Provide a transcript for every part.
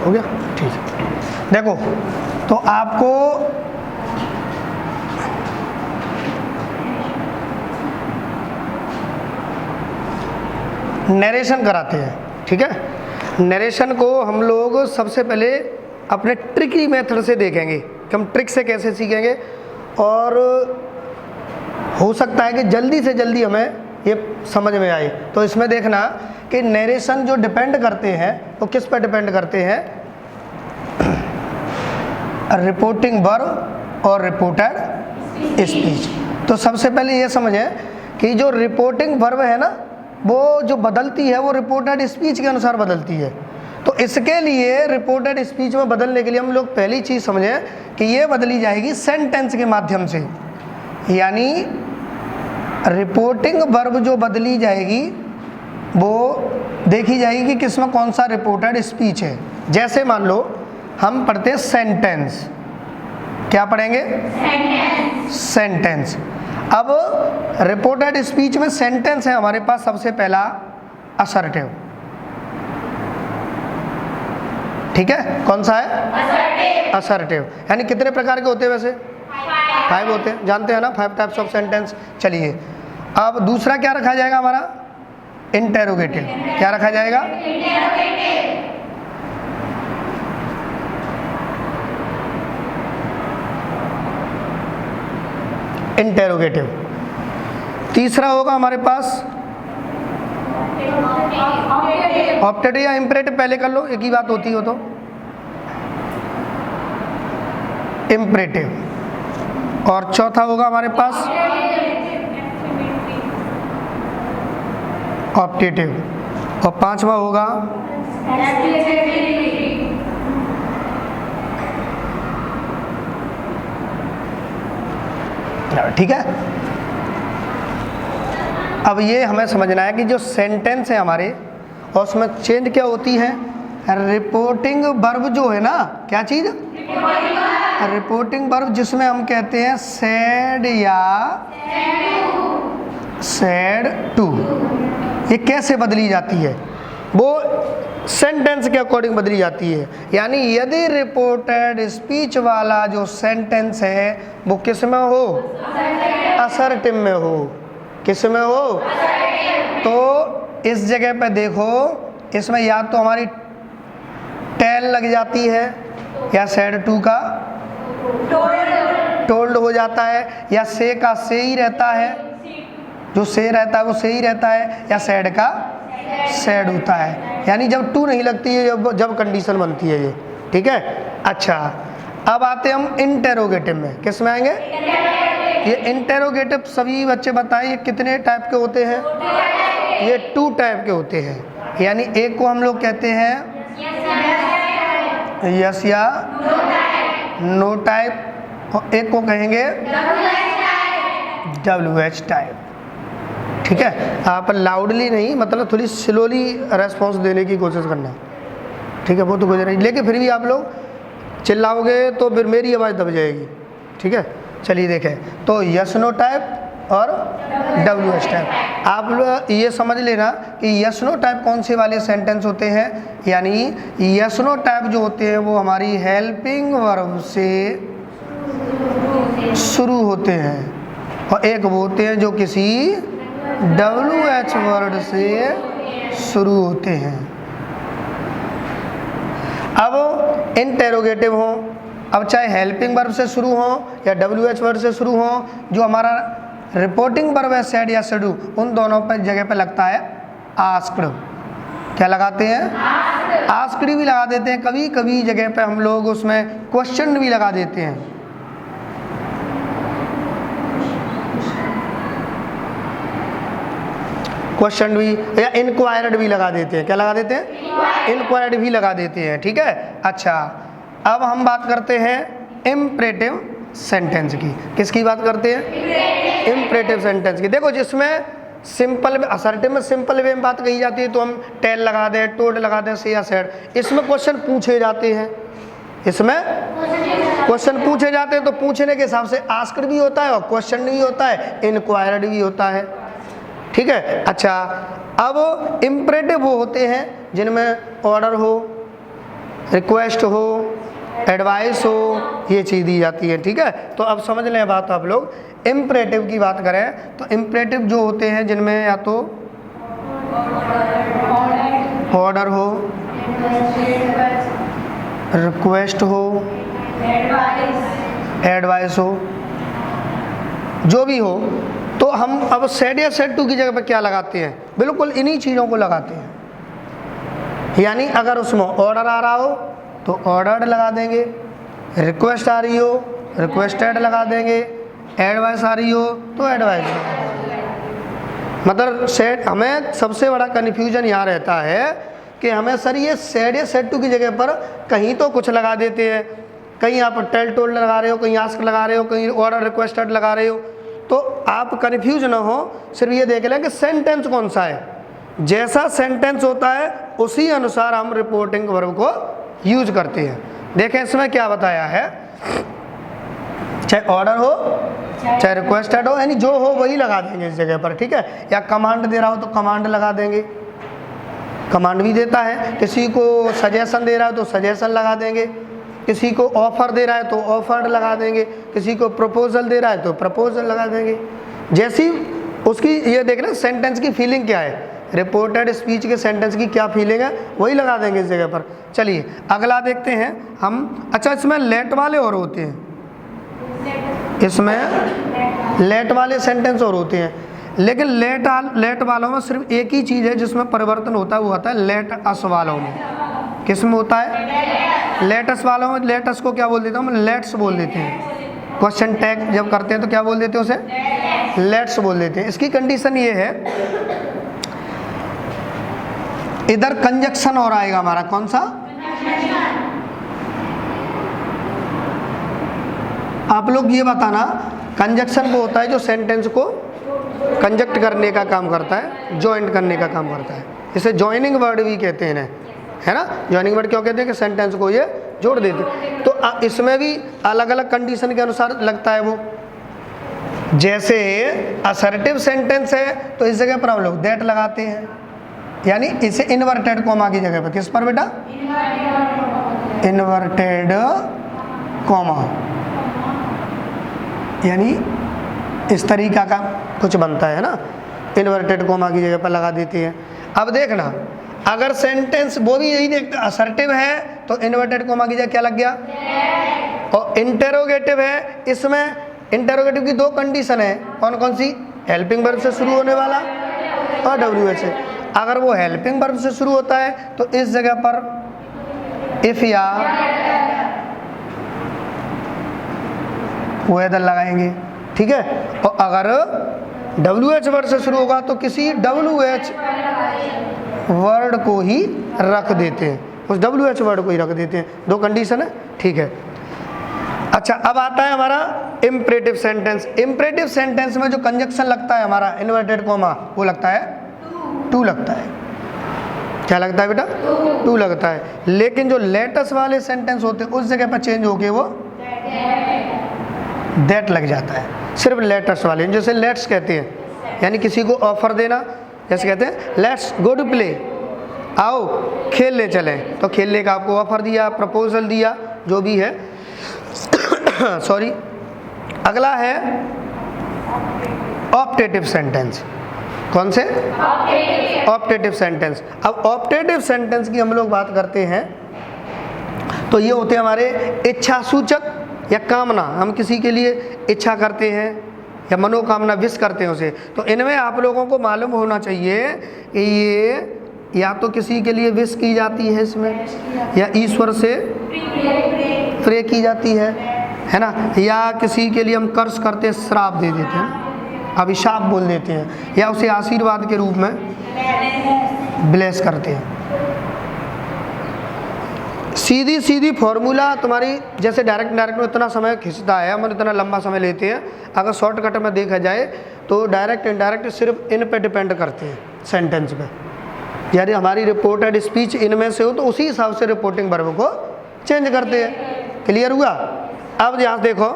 हो गया, ठीक है। देखो तो आपको नरेशन कराते हैं, ठीक है। नरेशन को हम लोग सबसे पहले अपने ट्रिकी मेथड से देखेंगे कि हम ट्रिक से कैसे सीखेंगे, और हो सकता है कि जल्दी से जल्दी हमें ये समझ में आए। तो इसमें देखना कि नरेशन जो डिपेंड करते हैं वो किस पर डिपेंड करते हैं, रिपोर्टिंग वर्ब और रिपोर्टेड स्पीच। तो सबसे पहले ये समझें कि जो रिपोर्टिंग वर्ब है ना, वो जो बदलती है वो रिपोर्टेड स्पीच के अनुसार बदलती है। तो इसके लिए रिपोर्टेड स्पीच में बदलने के लिए हम लोग पहली चीज़ समझें कि ये बदली जाएगी सेंटेंस के माध्यम से, यानी रिपोर्टिंग वर्ब जो बदली जाएगी वो देखी जाएगी कि किसमें कौन सा रिपोर्टेड स्पीच है। जैसे मान लो हम पढ़ते हैं सेंटेंस, क्या पढ़ेंगे, सेंटेंस। अब रिपोर्टेड स्पीच में सेंटेंस है हमारे पास सबसे पहला असर्टिव, ठीक है। कौन सा है, असर्टिव। यानी कितने प्रकार के होते हैं वैसे, 5 होते हैं, जानते हैं ना, 5 टाइप्स ऑफ सेंटेंस। चलिए अब दूसरा क्या रखा जाएगा हमारा, इंटेरोगेटिव। क्या रखा जाएगा, इंटेरोगेटिव। तीसरा होगा हमारे पास ऑप्टेटिव या इम्परेटिव, पहले कर लो, एक ही बात होती हो तो इम्परेटिव। और चौथा होगा हमारे पास ऑप्टेटिव, और पांचवा होगा ठीक है। अब ये हमें समझना है कि जो सेंटेंस है हमारे, और उसमें चेंज क्या होती है, रिपोर्टिंग वर्ब जो है ना, क्या चीज़, रिपोर्टिंग वर्ब, जिसमें हम कहते हैं सेड या सेड टू, ये कैसे बदली जाती है, वो सेंटेंस के अकॉर्डिंग बदली जाती है। यानी यदि रिपोर्टेड स्पीच वाला जो सेंटेंस है वो किस में हो, असर्टिव में हो, किस में हो, तो इस जगह पे देखो, इसमें या तो हमारी टेल लग जाती है, या सेड टू का टोल्ड हो जाता है, या से का से ही रहता है, जो से रहता है वो से ही रहता है, या सेड का सेड होता है। यानी जब टू नहीं लगती है, जब कंडीशन बनती है ये, ठीक है। अच्छा, अब आते हैं हम इंटेरोगेटिव में। किस में आएंगे, ये इंटेरोगेटिव सभी बच्चे बताएं ये कितने टाइप के होते हैं, ये 2 टाइप के होते हैं। यानी एक को हम लोग कहते हैं यस या नो टाइप, और एक को कहेंगे WH टाइप, ठीक है। आप लाउडली नहीं, मतलब थोड़ी स्लोली रेस्पॉन्स देने की कोशिश करना, ठीक है। वो तो गुजर रही, लेकिन फिर भी आप लोग चिल्लाओगे तो फिर मेरी आवाज़ दब जाएगी, ठीक है। चलिए देखें, तो यस नो टाइप और WH टाइप। आप लोग ये समझ लेना कि यस नो टाइप कौन से वाले सेंटेंस होते हैं, यानी यस नो टाइप जो होते हैं वो हमारी हेल्पिंग वर्ब से शुरू होते हैं, और एक वो होते हैं जो किसी WH वर्ड से शुरू होते हैं। अब इंटेरोगेटिव हो, अब चाहे हेल्पिंग वर्ब से शुरू हो या WH वर्ड से शुरू हो, जो हमारा रिपोर्टिंग वर्ब है सेड या सेडू, उन दोनों पर जगह पे लगता है आस्क्ड। क्या लगाते हैं, आस्क्ड भी लगा देते हैं, कभी कभी जगह पे हम लोग उसमें क्वेश्चन भी लगा देते हैं। क्वेश्चन भी या इंक्वायर्ड भी लगा देते हैं। क्या लगा देते हैं, इंक्वायर्ड भी लगा देते हैं, ठीक है। अच्छा, अब हम बात करते हैं इम्परेटिव सेंटेंस की। किसकी बात करते हैं, इम्परेटिव सेंटेंस की। देखो, जिसमें सिंपल में, असर्टिव में सिंपल वे में बात कही जाती है तो हम टेल लगा दें, टोल्ड लगा दें, से या सेड। इसमें क्वेश्चन पूछे जाते हैं, इसमें क्वेश्चन पूछे जाते हैं, तो पूछने के हिसाब से आस्क्ड भी होता है और क्वेश्चन भी होता है, इंक्वायर्ड भी होता है, ठीक है। अच्छा, अब इम्परेटिव वो होते हैं जिनमें ऑर्डर हो, रिक्वेस्ट हो, एडवाइस हो, ये चीज़ दी जाती है। ठीक है, तो अब समझ लें बात आप लोग। इम्परेटिव की बात करें तो इम्परेटिव जो होते हैं जिनमें या तो ऑर्डर हो, रिक्वेस्ट हो, एडवाइस हो, जो भी हो, तो हम अब सेड या सेड टू की जगह पर क्या लगाते हैं? बिल्कुल इन्हीं चीज़ों को लगाते हैं। यानी अगर उसमें ऑर्डर आ रहा हो तो ऑर्डर्ड लगा देंगे, रिक्वेस्ट आ रही हो रिक्वेस्टेड लगा देंगे, एडवाइस आ रही हो तो एडवाइस लगा देंगे। मतलब सेड, हमें सबसे बड़ा कन्फ्यूजन यहाँ रहता है कि हमें सर ये सेड या सेड टू की जगह पर कहीं तो कुछ लगा देते हैं, कहीं आप टेल टोल्ड लगा रहे हो, कहीं आस्क लगा रहे हो, कहीं ऑर्डर रिक्वेस्टेड लगा रहे हो, तो आप कन्फ्यूज ना हो। सिर्फ ये देख लें कि सेंटेंस कौन सा है, जैसा सेंटेंस होता है उसी अनुसार हम रिपोर्टिंग वर्ब को यूज करते हैं। देखें इसमें क्या बताया है, चाहे ऑर्डर हो चाहे रिक्वेस्टेड हो, यानी जो हो वही लगा देंगे इस जगह पर। ठीक है, या कमांड दे रहा हो तो कमांड लगा देंगे, कमांड भी देता है। किसी को सजेशन दे रहा है तो सजेशन लगा देंगे, किसी को ऑफर दे रहा है तो ऑफर्ड लगा देंगे, किसी को प्रपोजल दे रहा है तो प्रपोजल लगा देंगे। जैसी उसकी ये देख रहे सेंटेंस की फीलिंग क्या है, रिपोर्टेड स्पीच के सेंटेंस की क्या फीलिंग है वही लगा देंगे इस जगह पर। चलिए अगला देखते हैं हम। अच्छा, इसमें लेट वाले और होते हैं, इसमें लेट वाले सेंटेंस और होते हैं, लेकिन लेट वालों में सिर्फ एक ही चीज़ है जिसमें परिवर्तन होता है, वो होता है लेट अस वालों में। किस में होता है? लेटस वालों में। लेटस को क्या बोल देता हूँ, लेट्स बोल देते हैं। क्वेश्चन टैग जब करते हैं तो क्या बोल देते हैं उसे? लेट्स बोल देते हैं। इसकी कंडीशन ये है, इधर कंजक्शन और आएगा हमारा, कौन सा? आप लोग ये बताना, कंजक्शन वो होता है जो सेंटेंस को कंजक्ट करने का काम करता है, ज्वाइंट करने का काम करता है। इसे ज्वाइनिंग वर्ड भी कहते हैं, है ना। ज्वाइनिंग वर्ड क्यों कहते हैं? कि सेंटेंस को ये जोड़ देते हैं। तो इसमें भी अलग अलग कंडीशन के अनुसार लगता है वो। जैसे असर्टिव सेंटेंस है तो इस जगह पर हम लोग दैट लगाते हैं, यानी इसे इन्वर्टेड कॉमा की जगह पर। किस पर बेटा? इन्वर्टेड कॉमा, यानी इस तरीका का कुछ बनता है ना, इन्वर्टेड कॉमा की जगह पर लगा देते हैं। अब देखना, अगर सेंटेंस वो भी यही देखते, असर्टिव है तो इन्वर्टेड कॉमा की जगह क्या लग गया? और इंटेरोगेटिव है, इसमें इंटेरोगेटिव की दो कंडीशन है, कौन कौन सी? हेल्पिंग वर्ब से शुरू होने वाला और WH से। अगर वो हेल्पिंग वर्ब से शुरू होता है तो इस जगह पर इफ या वेदर लगाएंगे। ठीक है, और अगर WH वर्ड से शुरू होगा तो किसी WH वर्ड को ही रख देते हैं, उस WH वर्ड को ही रख देते हैं। दो कंडीशन है। ठीक है, अच्छा अब आता है हमारा इम्परेटिव सेंटेंस। इम्परेटिव सेंटेंस में जो कंजक्शन लगता है हमारा इन्वर्टेड कॉमा, वो लगता है टू लगता है। क्या लगता है बेटा? टू लगता है। लेकिन जो लेटस वाले सेंटेंस होते हैं उस जगह पर चेंज होके वो दैट लग जाता है। सिर्फ लेटस वाले, जैसे लेट्स कहते हैं, यानी किसी को ऑफर देना, जैसे कहते हैं लेट्स गो टू प्ले, आओ खेलने चलें, तो खेलने का आपको ऑफर दिया, प्रपोजल दिया, जो भी है। सॉरी, अगला है ऑप्टेटिव सेंटेंस। कौन से? Optative sentence. अब ऑप्टेटिव सेंटेंस की हम लोग बात करते हैं तो ये होते हैं हमारे इच्छा सूचक या कामना। हम किसी के लिए इच्छा करते हैं या मनोकामना विश करते हैं उसे, तो इनमें आप लोगों को मालूम होना चाहिए कि ये या तो किसी के लिए विश की जाती है इसमें, या ईश्वर से प्रे की जाती है ना, या किसी के लिए हम कर्ज करते हैं, श्राप दे देते हैं, अभिशाप बोल देते हैं, या उसे आशीर्वाद के रूप में ब्लेस करते हैं। सीधी सीधी फॉर्मूला तुम्हारी, जैसे डायरेक्ट में इतना समय खिंचता है, हम इतना लंबा समय लेते हैं, अगर शॉर्टकट में देखा जाए तो डायरेक्ट इनडायरेक्ट सिर्फ इन पे डिपेंड करते हैं, सेंटेंस पे। यदि हमारी रिपोर्टेड स्पीच इनमें से हो तो उसी हिसाब से रिपोर्टिंग वर्ब को चेंज करते हैं। क्लियर हुआ? अब यहाँ देखो,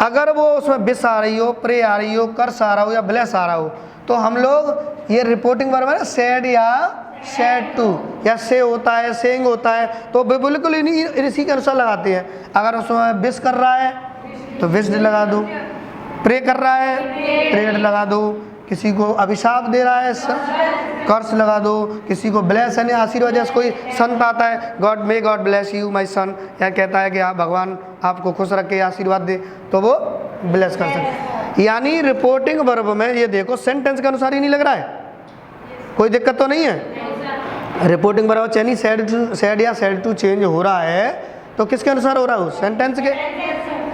अगर वो उसमें विश आ रही हो, प्रे आ रही हो, कर्स आ रहा हो या ब्लेस आ रहा हो, तो हम लोग ये रिपोर्टिंग वर्ब है ना, सेड या सेड टू या से होता है, सेइंग होता है, तो बिल्कुल इसी के अनुसार लगाते हैं। अगर उसमें विश कर रहा है तो विश्ड लगा दो, प्रे कर रहा है प्रेड लगा दो, किसी को अभिशाप दे रहा है कर्स लगा दो, किसी को ब्लेस यानी आशीर्वाद, जैसे कोई संत आता है God may God bless you my son, या कहता है कि आप भगवान आपको खुश रखे आशीर्वाद दे, तो वो ब्लेस कर सकते। यानी रिपोर्टिंग वर्ब में ये देखो सेंटेंस के अनुसार ही नहीं लग रहा है, कोई दिक्कत तो नहीं है। रिपोर्टिंग वर्ब यानी सैड या सैड टू चेंज हो रहा है तो किसके अनुसार हो रहा है? सेंटेंस के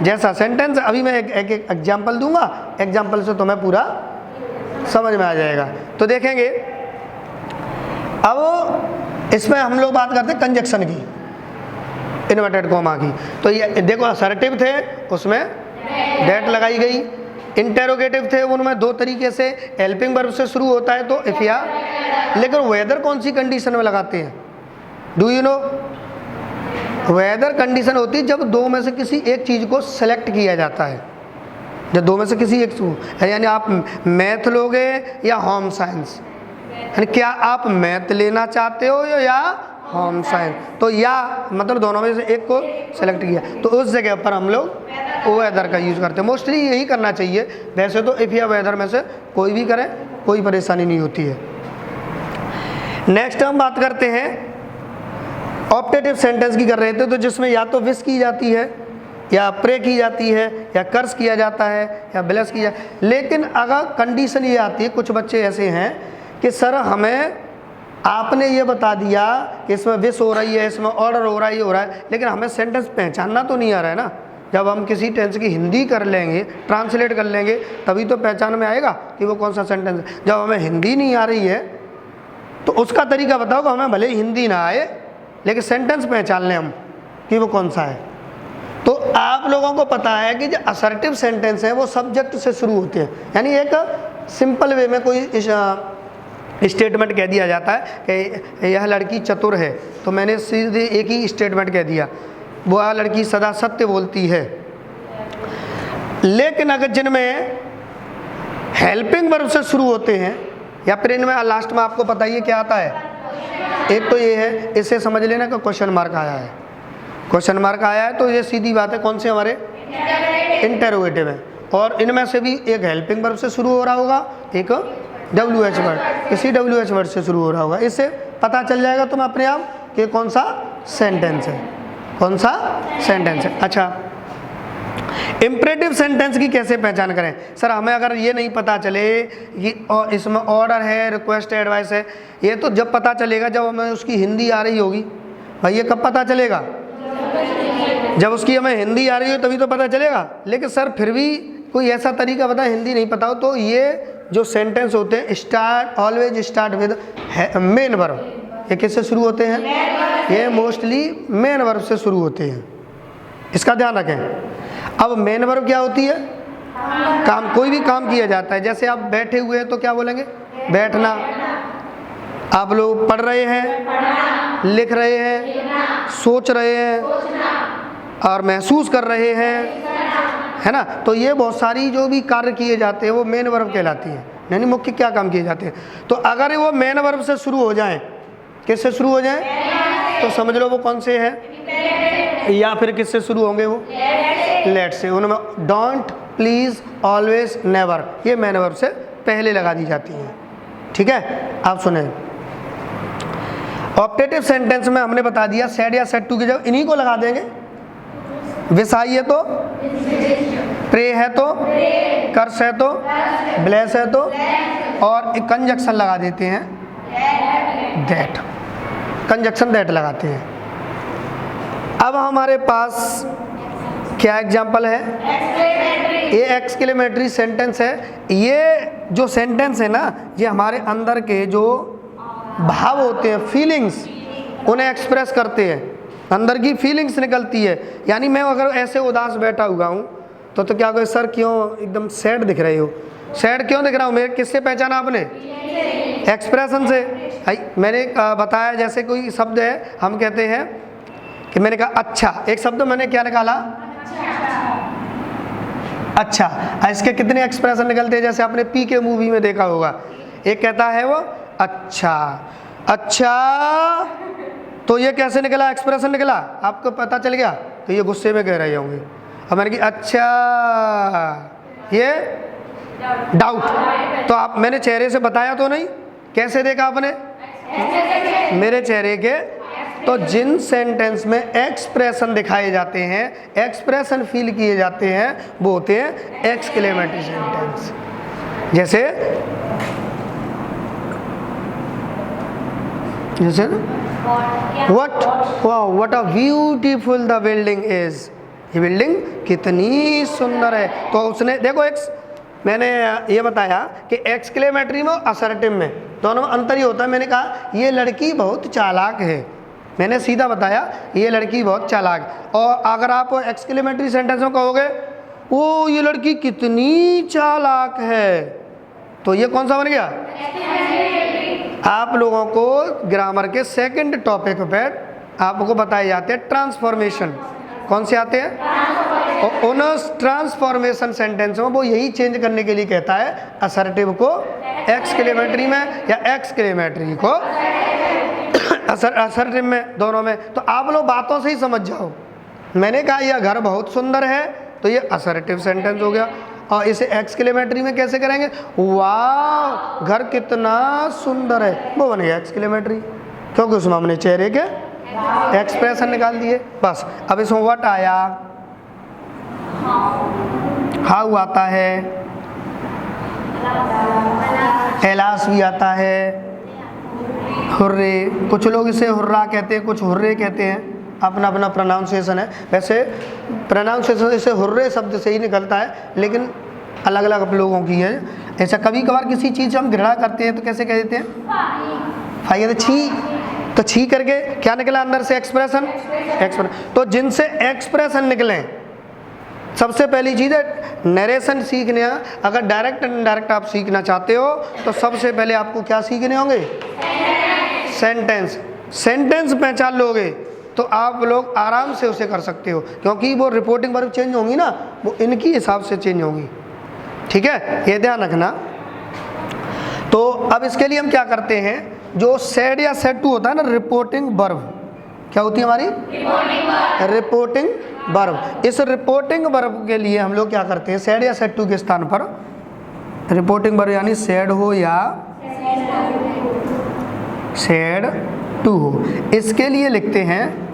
जैसा। सेंटेंस अभी मैं एक एग्जाम्पल दूंगा, एग्जाम्पल से तुम्हें पूरा समझ में आ जाएगा। तो देखेंगे अब इसमें हम लोग बात करते हैं कंजक्शन की, इन्वर्टेड कॉमा की। तो ये देखो असर्टिव थे उसमें दैट लगाई गई, इंटेरोगेटिव थे उनमें दो तरीके से, हेल्पिंग वर्ब से शुरू होता है तो इफ या, लेकिन वेदर कौन सी कंडीशन में लगाते हैं? Do you know? Weather condition होती है जब दो में से किसी एक चीज़ को सेलेक्ट किया जाता है, जब दो में से किसी एक, यानी आप मैथ लोगे या होम साइंस, यानी क्या आप मैथ लेना चाहते हो या होम साइंस, तो या मतलब दोनों में से एक को सेलेक्ट किया, तो उस जगह पर हम लोग वेदर का यूज़ करते हैं। मोस्टली यही करना चाहिए, वैसे तो इफ या वेदर में से कोई भी करें कोई परेशानी नहीं होती है। नेक्स्ट हम बात करते हैं ऑप्टेटिव सेंटेंस की कर रहे थे, तो जिसमें या तो विश की जाती है या प्रे की जाती है या कर्स किया जाता है या ब्लेस किया। लेकिन अगर कंडीशन ये आती है, कुछ बच्चे ऐसे हैं कि सर हमें आपने ये बता दिया कि इसमें विश हो रही है, इसमें ऑर्डर हो रहा है, ये हो रहा है, लेकिन हमें सेंटेंस पहचानना तो नहीं आ रहा है ना। जब हम किसी टेंस की हिंदी कर लेंगे, ट्रांसलेट कर लेंगे, तभी तो पहचान में आएगा कि वो कौन सा सेंटेंस है। जब हमें हिंदी नहीं आ रही है तो उसका तरीका बताओ कि हमें भले हिंदी ना आए लेकिन सेंटेंस पहचान लें हम कि वो कौन सा है। तो आप लोगों को पता है कि जो असर्टिव सेंटेंस है वो सब्जेक्ट से शुरू होते हैं, यानी एक सिंपल वे में कोई स्टेटमेंट कह दिया जाता है कि यह लड़की चतुर है, तो मैंने सीधे एक ही स्टेटमेंट कह दिया, वह लड़की सदा सत्य बोलती है। लेकिन अगर जिनमें हेल्पिंग वर्ब से शुरू होते हैं या फिर इनमें लास्ट में आपको पता ही क्या आता है, एक तो ये है, इससे समझ लेना कि क्वेश्चन मार्क आया है। क्वेश्चन मार्क आया है तो ये सीधी बात है, कौन से हमारे इंटेरोगेटिव है, और इनमें से भी एक हेल्पिंग वर्ब से शुरू हो रहा होगा, एक WH वर्ड, किसी WH वर्ड से शुरू हो रहा होगा। इससे पता चल जाएगा तुम्हें अपने आप कि कौन सा सेंटेंस है, कौन सा सेंटेंस है। अच्छा, इम्परेटिव सेंटेंस की कैसे पहचान करें? सर हमें अगर ये नहीं पता चले कि इसमें ऑर्डर है, रिक्वेस्ट है, एडवाइस है, ये तो जब पता चलेगा जब हमें उसकी हिंदी आ रही होगी। भाई ये कब पता चलेगा? जब उसकी हमें हिंदी आ रही हो तभी तो पता चलेगा। लेकिन सर फिर भी कोई ऐसा तरीका बता, हिंदी नहीं पता हो, तो ये जो सेंटेंस होते हैं start always start with main verb. ये किससे शुरू होते हैं? ये मोस्टली मेन वर्ब से शुरू होते हैं, इसका ध्यान रखें। अब मेन वर्ब क्या होती है? काम, कोई भी काम किया जाता है। जैसे आप बैठे हुए हैं तो क्या बोलेंगे? बैठना। आप लोग पढ़ रहे हैं, लिख रहे हैं, सोच रहे हैं और महसूस कर रहे हैं, है ना। तो ये बहुत सारी जो भी कार्य किए जाते हैं वो मेन वर्ब कहलाती है, यानी मुख्य क्या काम किए जाते हैं। तो अगर वो मेन वर्ब से शुरू हो जाएं, किससे शुरू हो जाएं, तो समझ लो वो कौन से हैं, या फिर किससे शुरू होंगे वो लेट से। उनमें डोंट, प्लीज, ऑलवेज, नेवर, ये मेन वर्ब से पहले लगा दी जाती हैं। ठीक है, आप सुने। ऑप्टेटिव सेंटेंस में हमने बता दिया सेड या सेड टू की जगह इन्हीं को लगा देंगे। विसाई है तो, प्रे है तो, कर्स है तो, ब्लेस है तो, और एक कंजक्शन लगा देते हैं दैट, कंजक्शन दैट लगाते हैं। अब हमारे पास क्या एग्जाम्पल है? ये एक्सक्लेमेटरी सेंटेंस है। ये जो सेंटेंस है ना, ये हमारे अंदर के जो भाव होते हैं, फीलिंग्स, उन्हें एक्सप्रेस करते हैं, अंदर की फीलिंग्स निकलती है। यानी मैं अगर ऐसे उदास बैठा हुआ हूँ तो क्या कहे, सर क्यों एकदम सैड दिख रहे हो? सैड क्यों दिख रहा हूँ? मेरे किससे पहचाना आपने? एक्सप्रेशन से। मैंने बताया जैसे कोई शब्द है, हम कहते हैं कि मैंने कहा अच्छा, एक शब्द मैंने क्या निकाला? अच्छा, इसके कितने एक्सप्रेशन निकलते हैं? जैसे आपने पी के मूवी में देखा होगा, एक कहता है वो अच्छा अच्छा, तो ये कैसे निकला एक्सप्रेशन निकला, आपको पता चल गया? तो ये गुस्से में कह रहे होंगे। अब मैंने कि अच्छा, ये डाउट। तो आप, मैंने चेहरे से बताया तो नहीं, कैसे देखा आपने? मेरे चेहरे के। तो जिन सेंटेंस में एक्सप्रेशन दिखाए जाते हैं, एक्सप्रेशन फील किए जाते हैं, वो होते हैं एक्सक्लेमेटरी सेंटेंस। जैसे what a beautiful the building is, ये बिल्डिंग कितनी सुंदर है। तो उसने देखो, मैंने ये बताया कि एक्सक्लेमेटरी में और असर्टिव में दोनों में अंतर ही होता है। मैंने कहा ये लड़की बहुत चालाक है, मैंने सीधा बताया ये लड़की बहुत चालाक। और अगर आप एक्सक्लेमेटरी सेंटेंस में कहोगे ओ ये लड़की कितनी चालाक है, तो ये कौन सा बन गया? आप लोगों को ग्रामर के सेकंड टॉपिक पे आपको बताए जाते हैं ट्रांसफॉर्मेशन। कौन से आते हैं? और उन ट्रांसफॉर्मेशन सेंटेंस में वो यही चेंज करने के लिए कहता है, असर्टिव को एक्सक्लेमेटरी में या एक्सक्लेमेटरी को असर्टिव में, दोनों में। तो आप लोग बातों से ही समझ जाओ। मैंने कहा यह घर बहुत सुंदर है, तो ये असर्टिव सेंटेंस हो गया। और इसे एक्सक्लेमेटरी में कैसे करेंगे? वाह घर कितना सुंदर है, वो बन गया एक्सक्लेमेटरी, क्योंकि उसमें हमने चेहरे के एक्सप्रेशन निकाल दिए। बस अब इसमें व्हाट आया, हाउ आता है, एलास भी आता है, हुर्रे, कुछ लोग इसे हुर्रा कहते हैं, कुछ हुर्रे कहते हैं, अपना अपना प्रोनाउंसिएशन है। वैसे प्रोनाउंसिएशन इसे हुर्रे शब्द से ही निकलता है, लेकिन अलग अलग लोगों की है। ऐसा कभी कभार किसी चीज़ से हम घृणा करते हैं तो कैसे कह देते हैं? फाइए, तो छी, तो छी करके क्या निकला अंदर से? एक्सप्रेशन। तो जिनसे एक्सप्रेशन निकले, सबसे पहली चीज़ है नरेशन सीखने। अगर डायरेक्ट एंड इनडायरेक्ट आप सीखना चाहते हो तो सबसे पहले आपको क्या सीखने होंगे? सेंटेंस। सेंटेंस पहचान लोगे तो आप लोग आराम से उसे कर सकते हो, क्योंकि वो रिपोर्टिंग वर्ब चेंज होंगी ना, वो इनकी हिसाब से चेंज होंगी। ठीक है, ये ध्यान रखना। तो अब इसके लिए हम क्या करते हैं, जो सेड या सेड टू होता है ना, रिपोर्टिंग वर्ब, क्या होती है हमारी? Reporting verb. इस रिपोर्टिंग वर्ब के लिए हम लोग क्या करते हैं, सेड या सेड टू के स्थान पर रिपोर्टिंग वर्ब, यानी सेड हो या सेड टू हो, इसके लिए लिखते हैं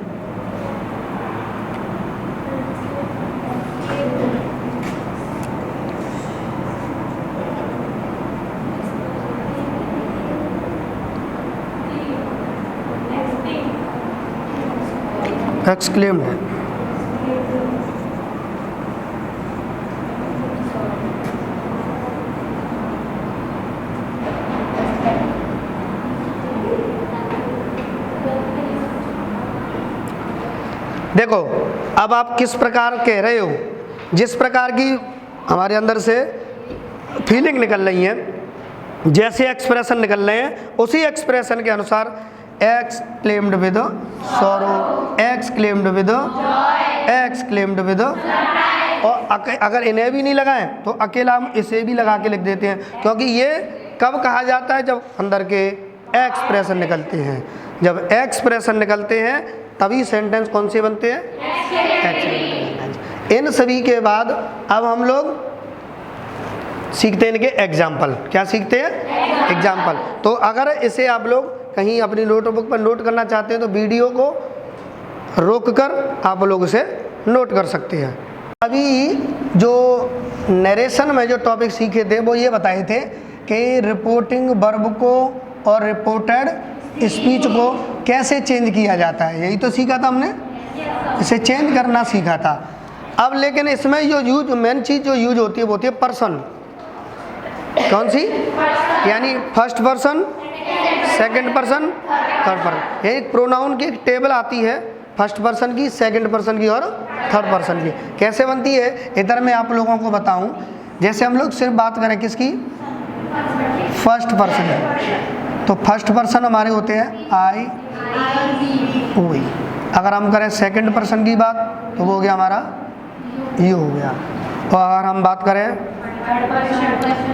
एक्सक्लेम्ड है। देखो अब आप किस प्रकार कह रहे हो, जिस प्रकार की हमारे अंदर से फीलिंग निकल रही है, जैसे एक्सप्रेशन निकल रहे हैं, उसी एक्सप्रेशन के अनुसार exclaimed with sorrow, exclaimed with, exclaimed with, और अगर इन्हें भी नहीं लगाएं तो अकेला हम इसे भी लगा के लिख देते हैं, क्योंकि ये कब कहा जाता है? जब अंदर के एक्सप्रेशन निकलते हैं। जब एक्सप्रेशन निकलते हैं तभी सेंटेंस कौन से बनते हैं? एक्सप्रेशन। इन सभी के बाद अब हम लोग सीखते हैं इनके एग्जाम्पल। क्या सीखते हैं? एग्जाम्पल। तो अगर इसे आप लोग कहीं अपनी नोटबुक पर नोट करना चाहते हैं तो वीडियो को रोककर आप लोग इसे नोट कर सकते हैं। अभी जो नरेशन में जो टॉपिक सीखे थे वो ये बताए थे कि रिपोर्टिंग वर्ब को और रिपोर्टेड स्पीच को कैसे चेंज किया जाता है, यही तो सीखा था हमने, इसे चेंज करना सीखा था। अब लेकिन इसमें जो मेन चीज़ जो यूज होती है वो होती है पर्सन। कौन सी? यानी first person, second person, third person. यही प्रोनाउन की एक टेबल आती है, फर्स्ट पर्सन की, सेकंड पर्सन की और थर्ड पर्सन की। कैसे बनती है इधर मैं आप लोगों को बताऊं। जैसे हम लोग सिर्फ बात करें किसकी? फर्स्ट पर्सन की, तो फर्स्ट पर्सन हमारे होते हैं आई, वी। अगर हम करें सेकंड पर्सन की बात तो वो हो गया हमारा यू हो गया, और अगर हम बात करें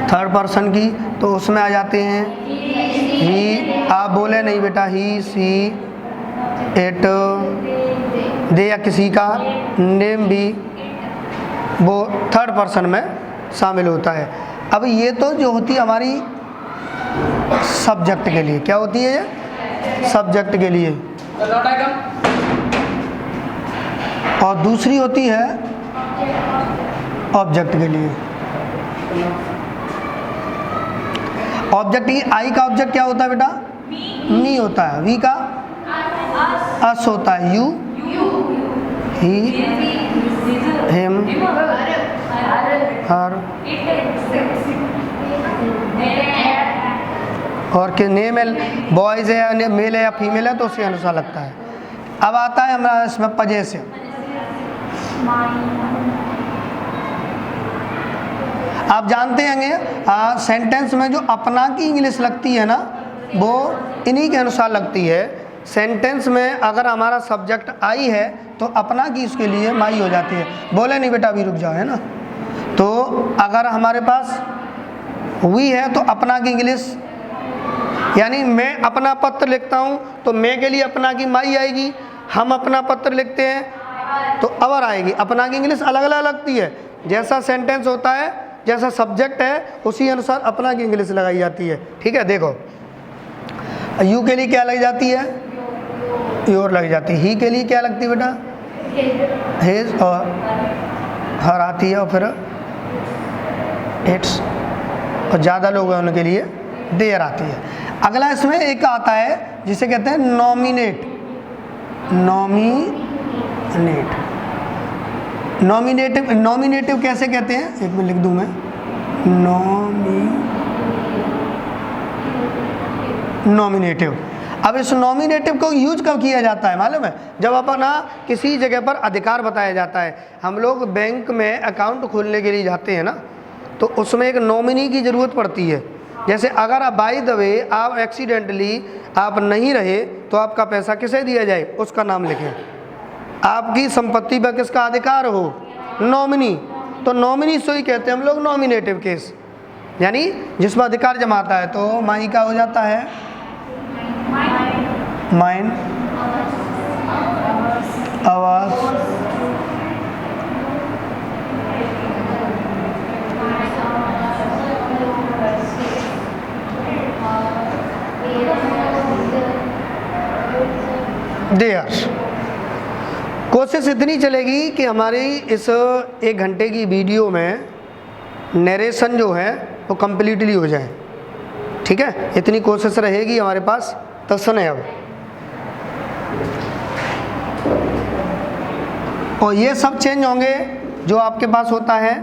थर्ड पर्सन की तो उसमें आ जाते हैं ही, आप बोले नहीं बेटा, ही, सी, इट, दे या किसी का नेम भी वो थर्ड पर्सन में शामिल होता है। अब ये तो जो होती है हमारी सब्जेक्ट के लिए, क्या होती है ये? सब्जेक्ट के लिए। और दूसरी होती है ऑब्जेक्ट के लिए। ऑब्जेक्ट की आई का ऑब्जेक्ट क्या होता है बेटा? मी होता है। वी का अस होता है। यू, ही, हिम, हर, और कि नेम बॉयज़ है या मेल है या फीमेल है तो उसी अनुसार लगता है। अब आता है हमारा इसमें पजेसिव। आप जानते होंगे सेंटेंस में जो अपना की इंग्लिश लगती है ना, वो इन्हीं के अनुसार लगती है। सेंटेंस में अगर हमारा सब्जेक्ट आई है तो अपना की उसके लिए माई हो जाती है। बोले नहीं बेटा, अभी रुक जाओ, है ना। तो अगर हमारे पास वी है तो अपना की इंग्लिश, यानी मैं अपना पत्र लिखता हूँ तो मैं के लिए अपना की माई आएगी। हम अपना पत्र लिखते हैं तो अवर आएगी। अपना की इंग्लिश अलग अलग लगती है। जैसा सेंटेंस होता है, जैसा सब्जेक्ट है, उसी अनुसार अपना की इंग्लिश लगाई जाती है। ठीक है, देखो यू के लिए क्या लग जाती है? योर लग जाती है। ही के लिए क्या लगती है बेटा? हिज, और हर आती है, और फिर इट्स, और ज़्यादा लोग हैं उनके लिए देयर आती है। अगला इसमें एक आता है जिसे कहते हैं नॉमिनेट। नॉमिनेटिव। नॉमिनेटिव कैसे कहते हैं? एक मिनट लिख दूं मैं। नॉमिनेटिव। अब इस नॉमिनेटिव को यूज कब किया जाता है मालूम है? जब अपना किसी जगह पर अधिकार बताया जाता है। हम लोग बैंक में अकाउंट खोलने के लिए जाते हैं ना, तो उसमें एक नॉमिनी की ज़रूरत पड़ती है। जैसे अगर आप बाय द वे आप एक्सीडेंटली आप नहीं रहे तो आपका पैसा किसे दिया जाए? उसका नाम लिखें। आपकी संपत्ति पर किसका अधिकार हो? नॉमिनी। तो नॉमिनी से ही कहते हैं हम लोग नॉमिनेटिव केस, यानी जिसमें अधिकार जमाता है। तो माई का हो जाता है माइन, आवाज, देयर। कोशिश इतनी चलेगी कि हमारी इस 1 घंटे की वीडियो में नरेशन जो है वो कम्प्लीटली हो जाए। ठीक है, इतनी कोशिश रहेगी हमारे पास। तो सुने अब, और ये सब चेंज होंगे जो आपके पास होता है।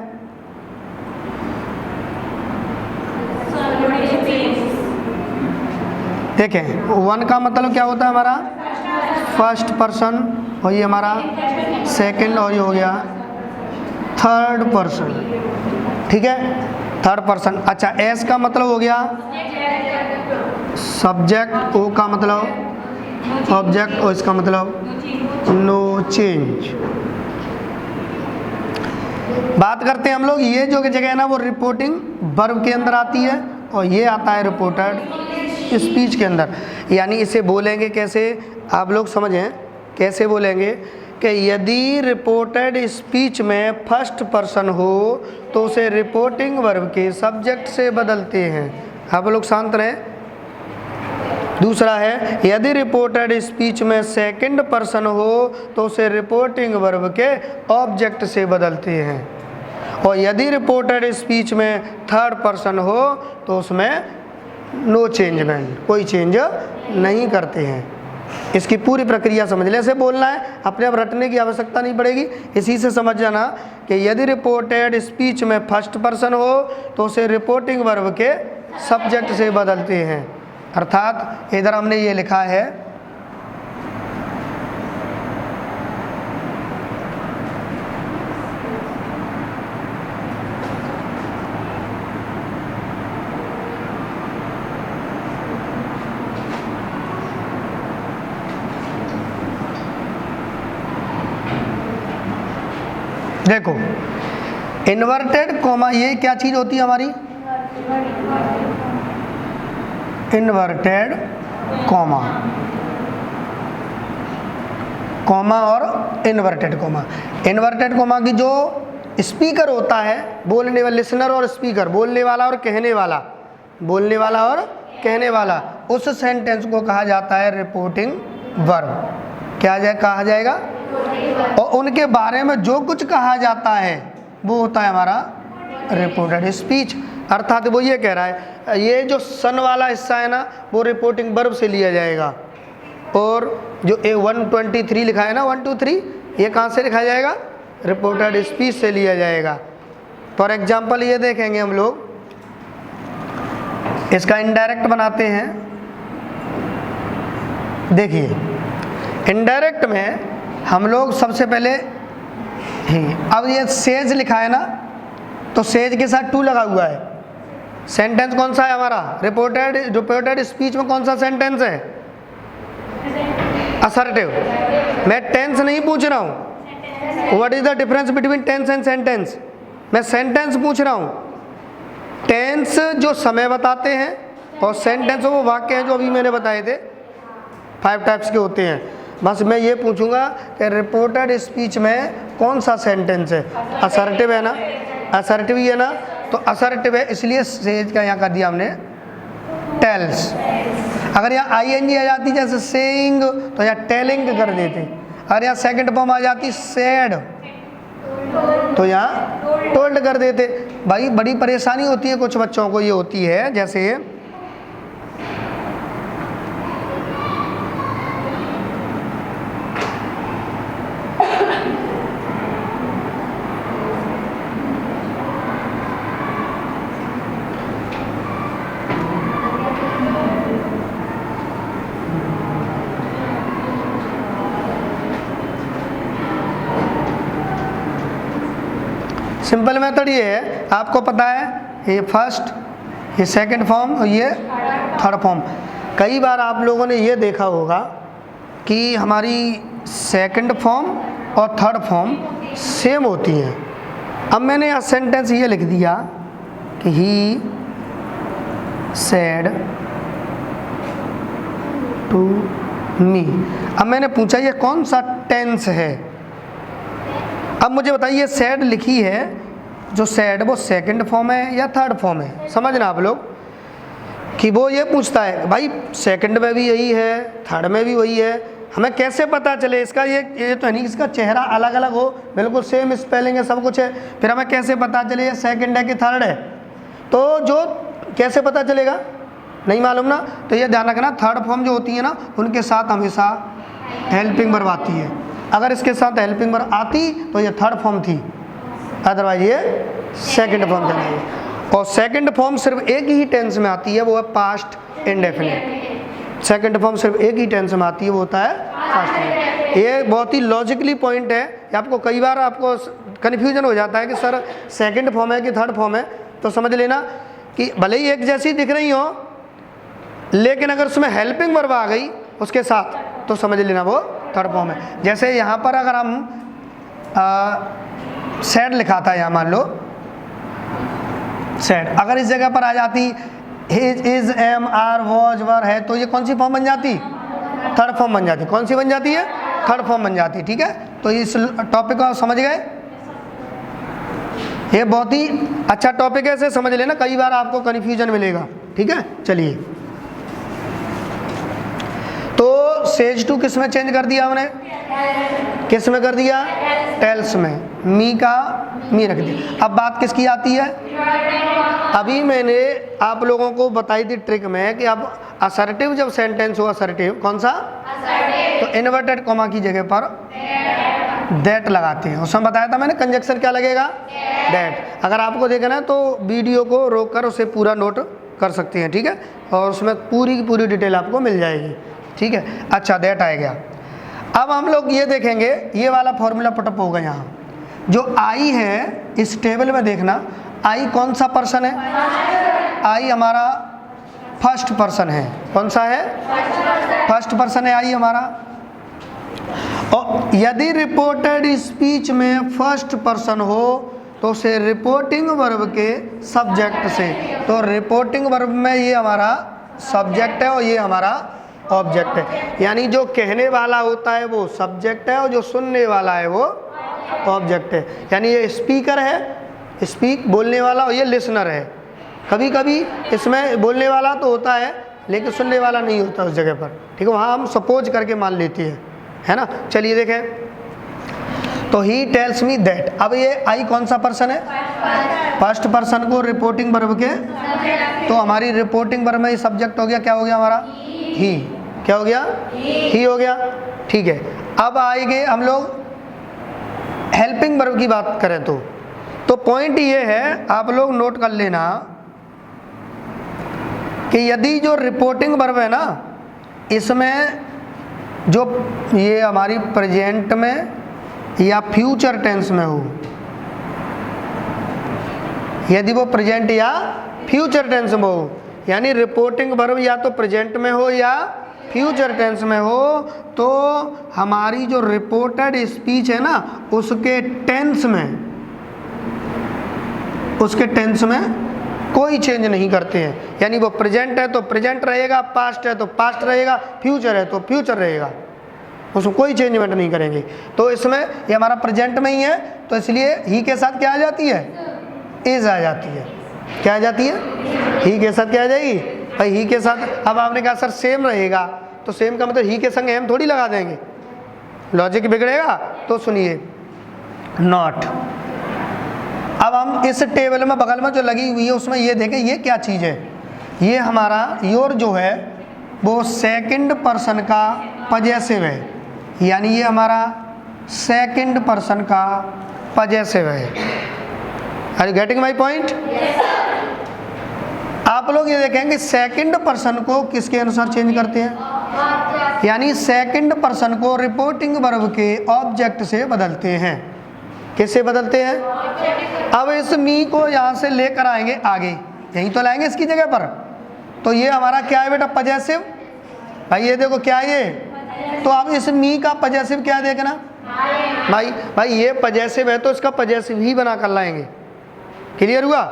देखें, 1 का मतलब क्या होता है हमारा? फर्स्ट पर्सन, और ये हमारा सेकंड, और ये हो गया थर्ड पर्सन। ठीक है, थर्ड पर्सन। अच्छा, एस का मतलब हो गया सब्जेक्ट, ओ का मतलब ऑब्जेक्ट, और इसका मतलब नो चेंज। बात करते हैं हम लोग, ये जो जगह है ना वो रिपोर्टिंग वर्ब के अंदर आती है, और ये आता है रिपोर्टेड स्पीच के अंदर। यानी इसे बोलेंगे कैसे, आप लोग समझें कैसे बोलेंगे कि यदि रिपोर्टेड स्पीच में फर्स्ट पर्सन हो तो उसे रिपोर्टिंग वर्ब के सब्जेक्ट से बदलते हैं। आप लोग शांत रहें। दूसरा है, यदि रिपोर्टेड स्पीच में सेकंड पर्सन हो तो उसे रिपोर्टिंग वर्ब के ऑब्जेक्ट से बदलते हैं। और यदि रिपोर्टेड स्पीच में थर्ड पर्सन हो तो उसमें नो चेंजमेंट, कोई चेंज नहीं करते हैं। इसकी पूरी प्रक्रिया समझ ले। ऐसे बोलना है, अपने आप रटने की आवश्यकता नहीं पड़ेगी। इसी से समझ जाना कि यदि रिपोर्टेड स्पीच में फर्स्ट पर्सन हो तो उसे रिपोर्टिंग वर्ब के सब्जेक्ट से बदलते हैं। अर्थात इधर हमने ये लिखा है, देखो इन्वर्टेड कॉमा, ये क्या चीज़ होती है हमारी? इन्वर्टेड कॉमा, कॉमा और इन्वर्टेड कॉमा। इन्वर्टेड कॉमा की जो स्पीकर होता है, बोलने वाला, लिसनर और स्पीकर, बोलने वाला और कहने वाला, बोलने वाला और कहने वाला, उस सेंटेंस को कहा जाता है रिपोर्टिंग वर्ब। क्या कहा जाएगा? और उनके बारे में जो कुछ कहा जाता है वो होता है हमारा रिपोर्टेड स्पीच। अर्थात वो ये कह रहा है, ये जो सन वाला हिस्सा है ना, वो रिपोर्टिंग वर्ब से लिया जाएगा, और जो 123 लिखा है ना, 1 2 3, ये कहाँ से लिखा जाएगा? रिपोर्टेड स्पीच से लिया जाएगा। फॉर एग्जाम्पल ये देखेंगे हम लोग, इसका इनडायरेक्ट बनाते हैं। देखिए इनडायरेक्ट में हम लोग सबसे पहले अब ये सेज लिखा है ना, तो सेज के साथ टू लगा हुआ है। सेंटेंस कौन सा है हमारा? रिपोर्टेड स्पीच में कौन सा सेंटेंस है? असर्टिव। मैं टेंस नहीं पूछ रहा हूँ, what is the difference between tense and sentence, मैं सेंटेंस पूछ रहा हूँ। टेंस जो समय बताते हैं, और सेंटेंस वो वाक्य हैं जो अभी मैंने बताए थे, 5 टाइप्स के होते हैं। बस मैं ये पूछूंगा कि रिपोर्टेड स्पीच में कौन सा सेंटेंस है? असर्टिव है ना, असर्टिव ही है ना, तो असर्टिव है, इसलिए सेज का यहाँ कर दिया हमने टेल्स। अगर यहाँ ING आ जाती जैसे सेइंग, तो यहाँ टेलिंग कर देते। अगर यहाँ सेकंड फॉर्म आ जाती सेड, तो यहाँ टोल्ड कर देते। भाई बड़ी परेशानी होती है कुछ बच्चों को, ये होती है जैसे सिंपल मेथड ये है, आपको पता है, ये फर्स्ट, ये सेकंड फॉर्म और ये थर्ड फॉर्म। कई बार आप लोगों ने ये देखा होगा कि हमारी सेकंड फॉर्म और थर्ड फॉर्म सेम होती हैं। अब मैंने यहाँ सेंटेंस ये लिख दिया कि ही सेड टू मी। अब मैंने पूछा ये कौन सा टेंस है? अब मुझे बताइए, सेड लिखी है, जो सेड वो सेकंड फॉर्म है या थर्ड फॉर्म है? समझना आप लोग कि वो ये पूछता है भाई सेकंड में भी यही है, थर्ड में भी वही है, हमें कैसे पता चले? इसका ये तो नहीं, इसका चेहरा अलग अलग हो, बिल्कुल सेम स्पेलिंग है, सब कुछ है, फिर हमें कैसे पता चले ये सेकंड है कि थर्ड है? तो जो कैसे पता चलेगा, नहीं मालूम ना, तो ये ध्यान रखना, थर्ड फॉर्म जो होती है ना, उनके साथ हमेशा हेल्पिंग वर्ब आती है। अगर इसके साथ हेल्पिंग वर्ब आती तो ये थर्ड फॉर्म थी, अदरवाइज ये सेकंड फॉर्म चलेगी। और सेकंड फॉर्म सिर्फ एक ही टेंस में आती है, वो है पास्ट इंडेफिनिट। सेकंड फॉर्म सिर्फ एक ही टेंस में आती है, वो होता है पास्ट इंडेफिनिट। ये बहुत ही लॉजिकली पॉइंट है, आपको कई बार आपको कन्फ्यूजन हो जाता है कि सर सेकंड फॉर्म है कि थर्ड फॉर्म है, तो समझ लेना कि भले ही एक जैसी दिख रही हो, लेकिन अगर उसमें हेल्पिंग वर्ब आ गई उसके साथ तो समझ लेना वो थर्ड फॉर्म है। जैसे यहाँ पर अगर हम सैड लिखा था, यहाँ मान लो सैड, अगर इस जगह पर आ जाती his, is, am, are, was, were है, तो ये कौन सी फॉर्म बन जाती? थर्ड फॉर्म बन जाती। कौन सी बन जाती है? थर्ड फॉर्म बन जाती। ठीक है, तो इस टॉपिक को आप समझ गए? ये बहुत ही अच्छा टॉपिक है, इसे समझ लेना, कई बार आपको कन्फ्यूजन मिलेगा। ठीक है, चलिए, तो सेज टू किस में चेंज कर दिया हमने? किस में कर दिया? टेल्स में। मी का मी रख दिया। अब बात किसकी आती है? अभी मैंने आप लोगों को बताई थी ट्रिक में कि अब असर्टिव जब सेंटेंस हो, असर्टिव कौन सा? तो इन्वर्टेड कॉमा की जगह पर दैट लगाते हैं। उसमें बताया था मैंने, कंजक्शन क्या लगेगा? दैट। अगर आपको देखना है तो वीडियो को रोक कर उसे पूरा नोट कर सकते हैं। ठीक है, और उसमें पूरी की पूरी डिटेल आपको मिल जाएगी। ठीक है, अच्छा, दैट आ गया। अब हम लोग ये देखेंगे, ये वाला फॉर्मूला पुटअप होगा। यहाँ जो आई है इस टेबल में देखना, आई कौन सा पर्सन है? आई हमारा फर्स्ट पर्सन है। कौन सा है? फर्स्ट पर्सन है आई हमारा। और यदि रिपोर्टेड स्पीच में फर्स्ट पर्सन हो तो से रिपोर्टिंग वर्ब के सब्जेक्ट से। तो रिपोर्टिंग वर्ब में ये हमारा सब्जेक्ट है और ये हमारा ऑब्जेक्ट है, यानी जो कहने वाला होता है वो सब्जेक्ट है और जो सुनने वाला है वो ऑब्जेक्ट है। यानी ये स्पीकर है, स्पीक बोलने वाला, और ये लिसनर है। कभी कभी इसमें बोलने वाला तो होता है लेकिन सुनने वाला नहीं होता उस जगह पर, ठीक है, वहाँ हम सपोज करके मान लेते हैं, है ना। चलिए देखें, तो ही टेल्स मी दैट। अब ये आई कौन सा पर्सन है? फर्स्ट पर्सन को रिपोर्टिंग वर्ब के, तो हमारी रिपोर्टिंग वर्ब में सब्जेक्ट हो गया, क्या हो गया हमारा? ही। क्या हो गया? ही हो गया, ठीक है। अब आएंगे हम लोग हेल्पिंग वर्ब की बात करें तो पॉइंट ये है, आप लोग नोट कर लेना कि यदि जो रिपोर्टिंग वर्ब है ना, इसमें जो ये हमारी प्रेजेंट में या फ्यूचर टेंस में हो, यदि वो प्रेजेंट या फ्यूचर टेंस में हो, यानी रिपोर्टिंग वर्ब या तो प्रेजेंट में हो या फ्यूचर टेंस में हो, तो हमारी जो रिपोर्टेड स्पीच है ना, उसके टेंस में कोई चेंज नहीं करते हैं। यानी वो प्रेजेंट है तो प्रेजेंट रहेगा, पास्ट है तो पास्ट रहेगा, फ्यूचर है तो फ्यूचर रहेगा, उसमें कोई चेंजमेंट नहीं करेंगे। तो इसमें ये हमारा प्रेजेंट में ही है, तो इसलिए ही के साथ क्या आ जाती है? इज आ जाती है। क्या आ जाती है? ही के साथ क्या आ जाएगी भाई? ही के साथ। अब आपने कहा सर सेम रहेगा, तो सेम का मतलब ही के संग एम थोड़ी लगा देंगे, लॉजिक बिगड़ेगा। तो सुनिए, नॉट। अब हम इस टेबल में बगल में जो लगी हुई है उसमें ये देखें, ये क्या चीज़ है? ये हमारा योर जो है वो सेकंड पर्सन का पजेसिव है, यानी ये हमारा सेकंड पर्सन का पजेसिव है। Are you getting my point? आप लोग ये देखेंगे सेकंड पर्सन को किसके अनुसार चेंज करते हैं, यानी सेकंड पर्सन को रिपोर्टिंग वर्ब के ऑब्जेक्ट से बदलते हैं। किससे बदलते हैं? अब इस मी को यहाँ से लेकर आएंगे आगे, यहीं तो लाएंगे इसकी जगह पर। तो ये हमारा क्या है बेटा? पजेसिव। भाई ये देखो क्या है ये, तो अब इस मी का पजेसिव क्या देखना भाई ये पजेसिव है तो इसका पजेसिव ही बना कर लाएंगे। क्लियर हुआ?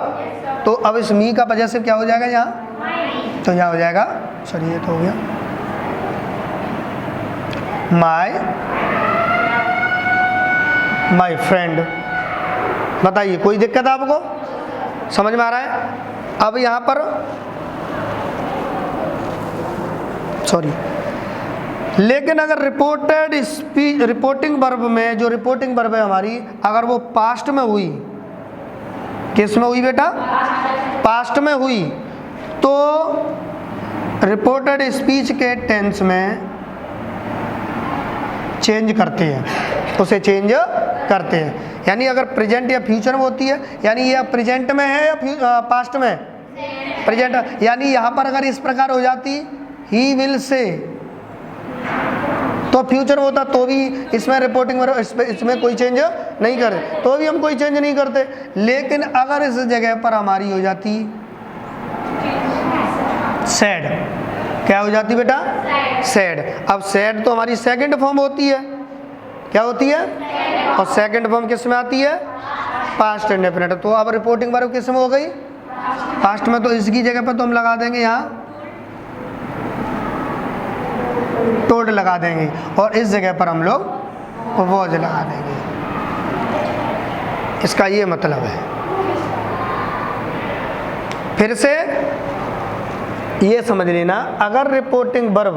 तो अब इस मी का पजेसिव क्या हो जाएगा यहाँ? तो यहाँ हो जाएगा, सॉरी ये तो हो गया माई फ्रेंड। बताइए कोई दिक्कत आपको? समझ में आ रहा है? अब यहाँ पर सॉरी, लेकिन अगर रिपोर्टेड स्पीच रिपोर्टिंग वर्ब में, जो रिपोर्टिंग वर्ब है हमारी, अगर वो पास्ट में हुई, किस में हुई बेटा? पास्ट में हुई, तो रिपोर्टेड स्पीच के टेंस में चेंज करते हैं, उसे चेंज करते हैं। यानी अगर प्रेजेंट या फ्यूचर में होती है, यानी ये प्रेजेंट में है या पास्ट में? प्रेजेंट। यानी यहाँ पर अगर इस प्रकार हो जाती ही विल से, तो फ्यूचर होता तो भी इसमें रिपोर्टिंग इसमें कोई चेंज नहीं करे, तो भी हम कोई चेंज नहीं करते। लेकिन अगर इस जगह पर हमारी हो जाती सैड, क्या हो जाती बेटा? सैड। अब सैड तो हमारी सेकंड फॉर्म होती है, क्या होती है? और सेकंड फॉर्म किस में आती है? Past indefinite. तो अब रिपोर्टिंग वर्ब किस में हो गई? पास्ट में। तो इसकी जगह पर तो हम लगा देंगे यहाँ टोड लगा देंगे, और इस जगह पर हम लोग वॉज लगा देंगे। इसका ये मतलब है। फिर से ये समझ लेना, अगर रिपोर्टिंग वर्ब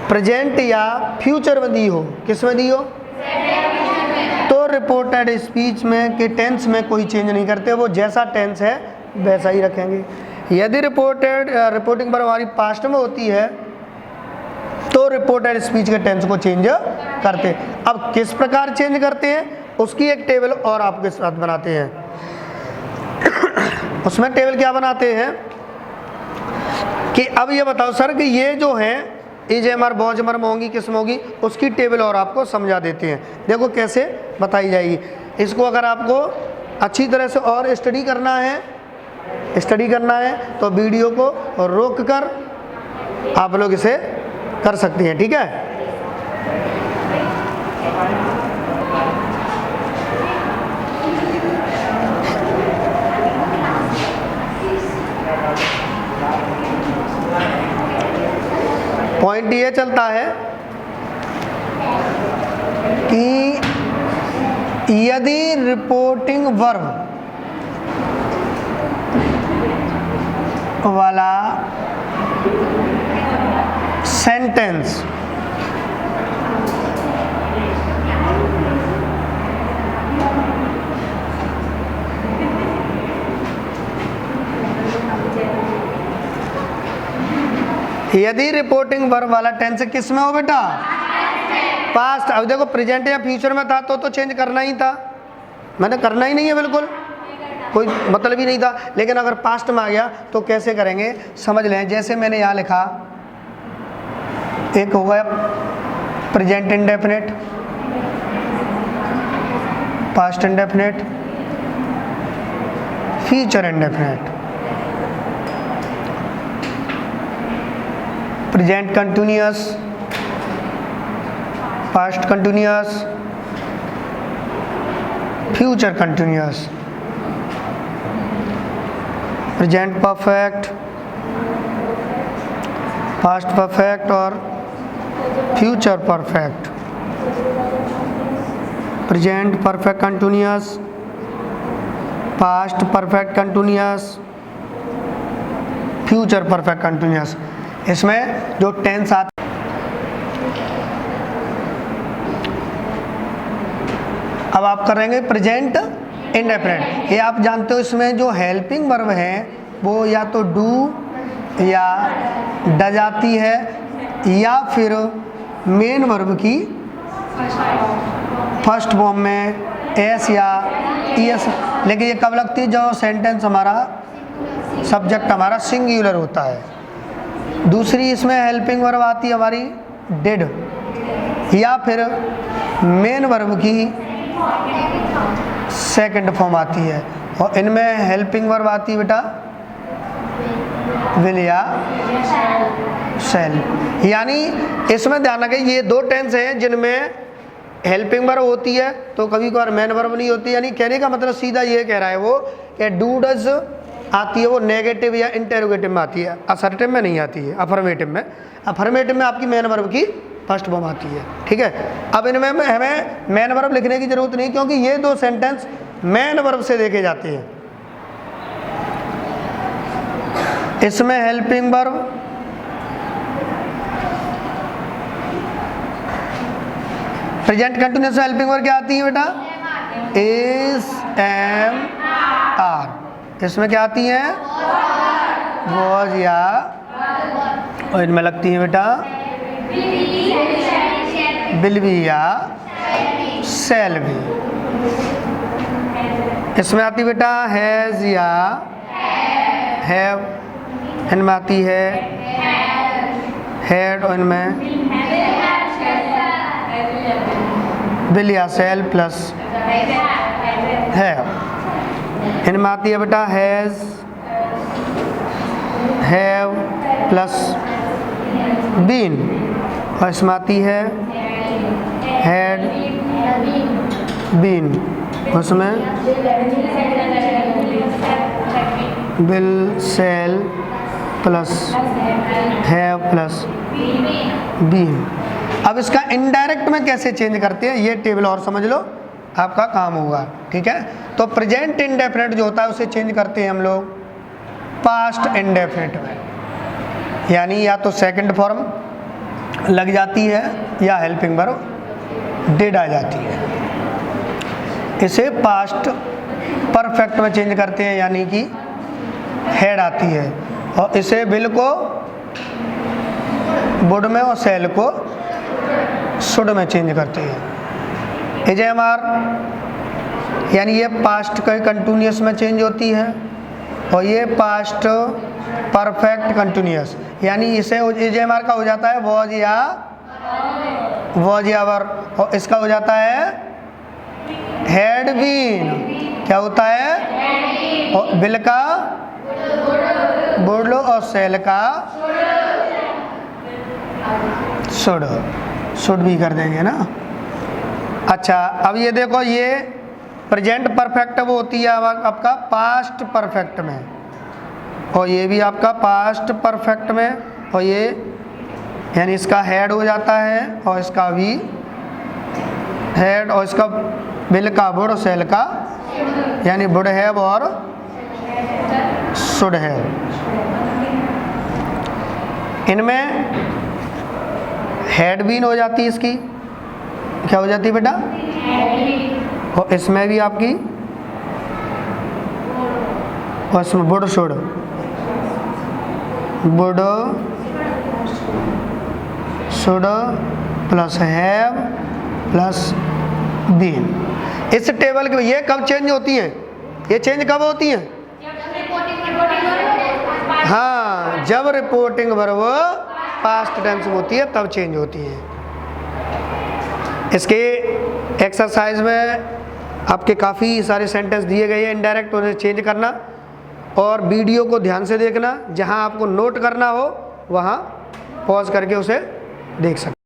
प्रेजेंट या फ्यूचर में दी हो, किस में दी हो? तो रिपोर्टेड स्पीच में के टेंस में कोई चेंज नहीं करते, वो जैसा टेंस है वैसा ही रखेंगे। यदि रिपोर्टिंग वर्ब हमारी पास्ट में होती है तो रिपोर्टेड स्पीच के टेंस को चेंज करते। अब किस प्रकार चेंज करते हैं उसकी एक टेबल और आपके साथ बनाते हैं। उसमें टेबल क्या बनाते हैं कि अब ये बताओ सर कि ये जो है इज एमर बॉज एमर में होंगी, किस में होगी, उसकी टेबल और आपको समझा देते हैं। देखो कैसे बताई जाएगी। इसको अगर आपको अच्छी तरह से और स्टडी करना है तो वीडियो को रोक कर आप लोग इसे कर सकती हैं, ठीक है। पॉइंट ये चलता है कि यदि रिपोर्टिंग वर्ब वाला सेंटेंस यदि रिपोर्टिंग वर्ब वाला टेंस किस में हो बेटा? पास्ट। अब देखो प्रेजेंट या फ्यूचर में था तो चेंज करना ही था, मैंने करना ही नहीं है, बिल्कुल कोई मतलब ही नहीं था। लेकिन अगर पास्ट में आ गया तो कैसे करेंगे समझ लें। जैसे मैंने यहाँ लिखा, एक होगा present indefinite, past indefinite, future indefinite, present continuous, past continuous, future continuous, present perfect, past perfect और future perfect, present perfect continuous, past perfect continuous, future perfect continuous. इसमें जो टेंस आता अब आप करेंगे प्रेजेंट इंडेफिनिट। ये आप जानते हो इसमें जो हेल्पिंग वर्ब है वो या तो डू या डज आती है या फिर मेन वर्ब की फर्स्ट फॉर्म में एस या ईएस। लेकिन ये कब लगती है? जब सेंटेंस हमारा सब्जेक्ट हमारा सिंगुलर होता है। दूसरी इसमें हेल्पिंग वर्ब आती है हमारी डिड या फिर मेन वर्ब की सेकंड फॉर्म आती है। और इनमें हेल्पिंग वर्ब आती है बेटा विल या शैल। यानी इसमें ध्यान रखें ये दो टेंस हैं जिनमें हेल्पिंग वर्ब होती है तो कभी कभार मेन वर्ब नहीं होती। यानी कहने का मतलब सीधा ये कह रहा है वो कि डू डज आती है वो नेगेटिव या इंटेरोगेटिव में आती है, असर्टिव में नहीं आती है। अफर्मेटिव में आपकी मेन वर्ब की फर्स्ट फॉर्म आती है। ठीक है, अब इनमें हमें मेन वर्ब लिखने की जरूरत नहीं क्योंकि ये दो सेंटेंस मेन वर्ब से देखे जाते हैं। इसमें हेल्पिंग वर्ब प्रेजेंट कंटिन्यूअस में हेल्पिंग वर्ब क्या आती है बेटा? Is, am, are. इसमें क्या आती है? वॉज या, और इनमें लगती है बेटा विल बी या शैल बी। इसमें आती बेटा हैज या हैव, इनमें आती है हैड और इनमें विल या शैल प्लस हैव। इनमें आती है बेटा हैज, हैव प्लस बीन, और इसमें आती है हैड, बीन, उसमें will, shall plus have plus been. अब इसका इनडायरेक्ट में कैसे चेंज करते हैं ये टेबल और समझ लो, आपका काम होगा। ठीक है, तो प्रेजेंट इंडेफिनिट जो होता है उसे चेंज करते हैं हम लोग पास्ट इंडेफिनिट में। यानी या तो सेकंड फॉर्म लग जाती है या हेल्पिंग वर्ब डिड आ जाती है। इसे पास्ट परफेक्ट में चेंज करते हैं यानी कि हेड आती है, और इसे विल को वुड में और शैल को शुड में चेंज करते हैं। इज, एम, आर यानी ये पास्ट का कंटिन्यूअस में चेंज होती है और ये पास्ट परफेक्ट कंटिन्यूअस। यानी इसे इज, एम, आर का हो जाता है वॉज या वर, और इसका हो जाता है हैड बीन। क्या होता है? और विल का वुड लो और शैल का शुड भी कर देंगे ना। अच्छा, अब ये देखो ये प्रेजेंट परफेक्ट वो होती है आपका पास्ट परफेक्ट में, और ये भी आपका पास्ट परफेक्ट में, और ये यानी इसका हेड हो जाता है और इसका भी हेड, और इसका विल का वुड, सेल का यानी वुड हैव और शुड हैव। इनमें हेड बीन हो जाती है, इसकी क्या हो जाती है बेटा, और इसमें भी आपकी, और इसमें would should, would should plus have plus been. इस टेबल के ये कब चेंज होती हैं, ये चेंज कब होती हैं, हाँ जब रिपोर्टिंग वर्ब पास्ट टेंस में होती है तब चेंज होती है। इसके एक्सरसाइज में आपके काफ़ी सारे सेंटेंस दिए गए हैं, इनडायरेक्ट उन्हें चेंज करना, और वीडियो को ध्यान से देखना, जहां आपको नोट करना हो वहां पॉज करके उसे देख सकते।